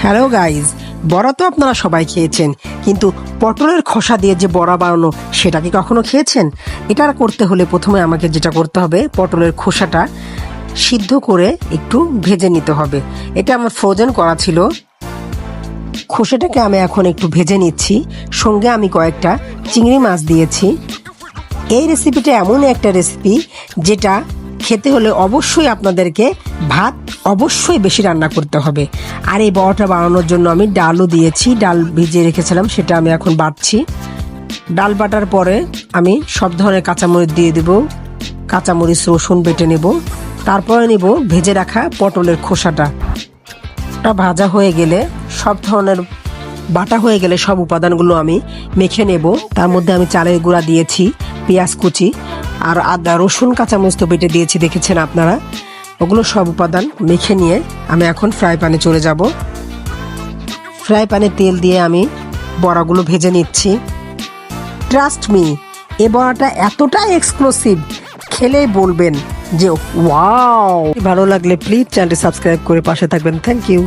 Hello guys, বড়া তো আপনারা সবাই খেয়েছেন, কিন্তু পটলের খোসা দিয়ে যে বড়া বানানো সেটা কি কখনো খেয়েছেন? এটা করতে হলে প্রথমে আমাকে যেটা করতে হবে, পটলের খোসাটা সিদ্ধ করে একটু ভেজে নিতে হবে। এটা আমার ফ্রোজেন করা ছিল। খোসাটাকে আমি এখন একটু ভেজে নিচ্ছি, সঙ্গে আমি কয়েকটা চিংড়ি মাছ দিয়েছি। এই রেসিপিটা এমন একটা রেসিপি যেটা খেতে হলে অবশ্যই আপনাদেরকে ভাত অবশ্যই বেশি রান্না করতে হবে। আর এই বড়াটা বানানোর জন্য আমি ডালও দিয়েছি, ডাল ভিজিয়ে রেখেছিলাম, সেটা আমি এখন বাটছি। ডাল বাটার পরে আমি সব ধরনের কাঁচামরিচ দিয়ে দেব, কাঁচামরিচ রসুন বেটে নেব, তারপরে নেব ভেজে রাখা পটলের খোসাটা। ভাজা হয়ে গেলে, সব ধরনের বাটা হয়ে গেলে সব উপাদানগুলো আমি মেখে নেব। তার মধ্যে আমি চালের গুঁড়া দিয়েছি, পেঁয়াজ কুচি আর আদা রসুন কাঁচামরিচ তো বেটে দিয়েছি, দেখেছেন আপনারা। ওগুলো সব উপাদান মেখে নিয়ে আমি এখন ফ্রাই প্যানে চলে যাব। ফ্রাই প্যানে তেল দিয়ে আমি বড়াগুলো ভেজে নিচ্ছি। ট্রাস্ট মি, এ বড়াটা এতটাই এক্সক্লুসিভ, খেলেই বলবেন যে ওয়াও। ভালো লাগলে প্লিজ চ্যানেলটি সাবস্ক্রাইব করে পাশে থাকবেন। Thank you.